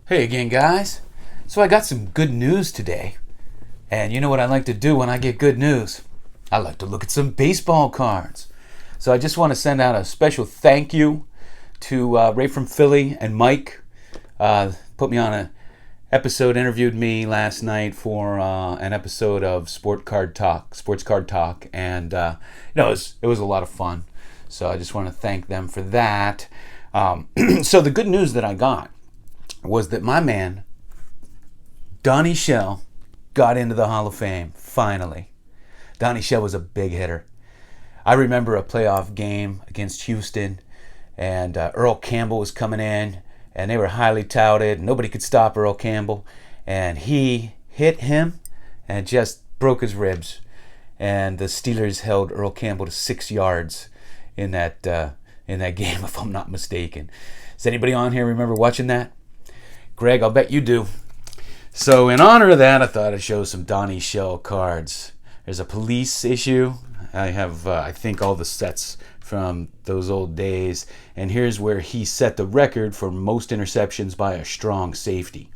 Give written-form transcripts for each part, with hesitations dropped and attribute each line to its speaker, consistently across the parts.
Speaker 1: Hey again, guys. So I got some good news today. And you know what I like to do when I get good news? I like to look at some baseball cards. So I just want to send out a special thank you to Ray from Philly and Mike. Put me on an episode, interviewed me last night for an episode of Sports Card Talk. And it was a lot of fun. So I just want to thank them for that. So the good news that I got was that my man, Donnie Shell, got into the Hall of Fame, finally. Donnie Shell was a big hitter. I remember a playoff game against Houston, and Earl Campbell was coming in, and they were highly touted. Nobody could stop Earl Campbell, and he hit him and just broke his ribs. And the Steelers held Earl Campbell to 6 yards in that game, if I'm not mistaken. Does anybody on here remember watching that? Greg, I'll bet you do. So in honor of that, I thought I'd show some Donnie Shell cards. There's a police issue. I have, I think, all the sets from those old days. And here's where he set the record for most interceptions by a strong safety.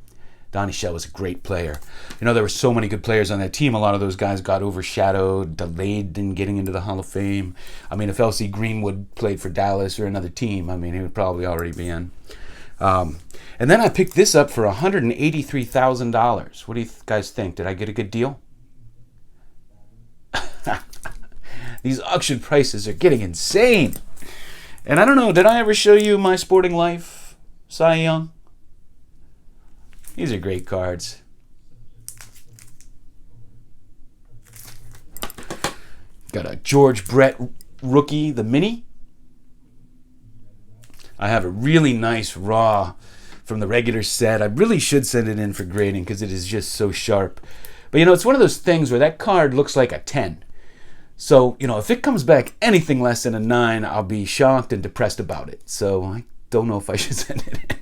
Speaker 1: Donnie Shell was a great player. You know, there were so many good players on that team. A lot of those guys got overshadowed, delayed in getting into the Hall of Fame. I mean, if L.C. Greenwood played for Dallas or another team, I mean, he would probably already be in. And then I picked this up for $183,000. What do you guys think? Did I get a good deal? These auction prices are getting insane. And I don't know, did I ever show you my Sporting Life Cy Young? These are great cards. Got a George Brett rookie, the mini. I have a really nice raw from the regular set. I really should send it in for grading because it is just so sharp. But you know, it's one of those things where that card looks like a 10. So, you know, if it comes back anything less than a 9, I'll be shocked and depressed about it. So I don't know if I should send it in.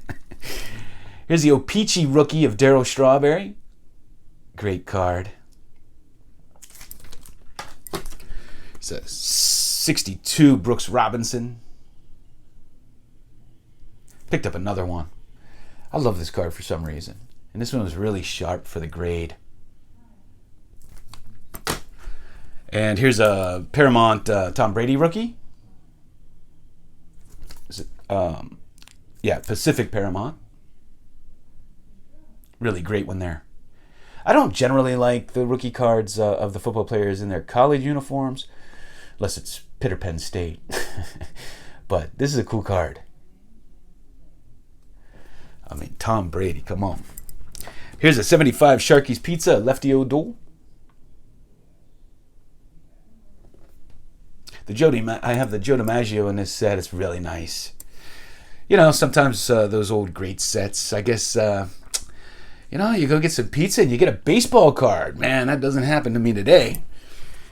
Speaker 1: Here's the O-Pee-Chee rookie of Darryl Strawberry. Great card. It's a 62 Brooks Robinson. Picked up another one. I love this card for some reason. And this one was really sharp for the grade. And here's a Paramount Tom Brady rookie. Is it, Pacific Paramount. Really great one there. I don't generally like the rookie cards of the football players in their college uniforms, unless it's Pitt or Penn State. But this is a cool card. I mean, Tom Brady, come on. Here's a 75 Sharky's Pizza, Lefty O'Doul. I have the Joe DiMaggio in this set. It's really nice. You know, sometimes those old great sets, I guess, you know, you go get some pizza and you get a baseball card. Man, that doesn't happen to me today.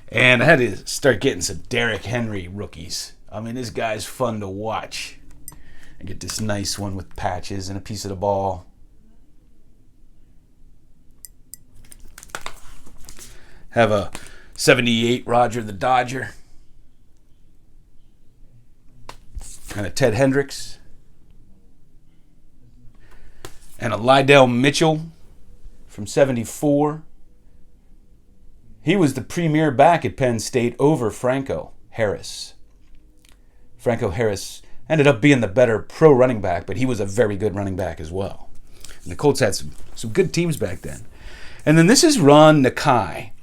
Speaker 1: And I had to start getting some Derrick Henry rookies. I mean, this guy's fun to watch. I get this nice one with patches and a piece of the ball. Have a 78 Roger the Dodger. And a Ted Hendricks. And a Lydell Mitchell from 74. He was the premier back at Penn State over Franco Harris. Franco Harris ended up being the better pro running back, but he was a very good running back as well. And the Colts had some good teams back then. And then this is Renda Chi.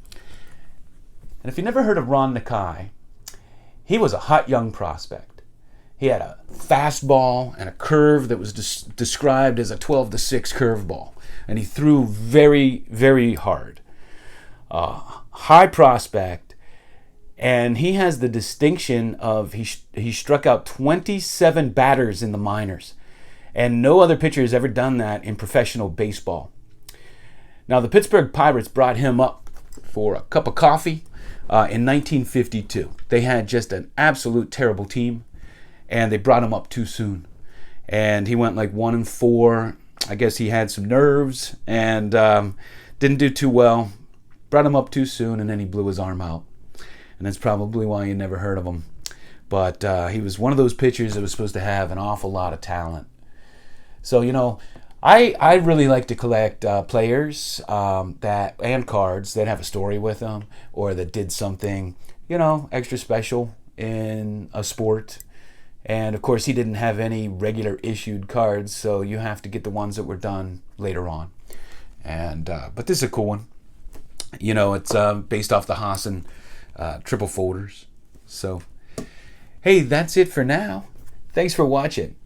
Speaker 1: And if you never heard of Renda Chi, he was a hot young prospect. He had a fastball and a curve that was described as a 12-6 curveball. And he threw very, very hard. High prospect. And he has the distinction of he struck out 27 batters in the minors. And no other pitcher has ever done that in professional baseball. Now, the Pittsburgh Pirates brought him up for a cup of coffee in 1952. They had just an absolute terrible team. And they brought him up too soon. And he went like 1-4. I guess he had some nerves and didn't do too well. Brought him up too soon, and then he blew his arm out. And that's probably why you never heard of him. But he was one of those pitchers that was supposed to have an awful lot of talent. So, you know, I really like to collect players that and cards that have a story with them or that did something, extra special in a sport. And of course, he didn't have any regular issued cards, so you have to get the ones that were done later on. And but this is a cool one. It's based off the Hassan triple folders. So, hey, that's it for now. Thanks for watching.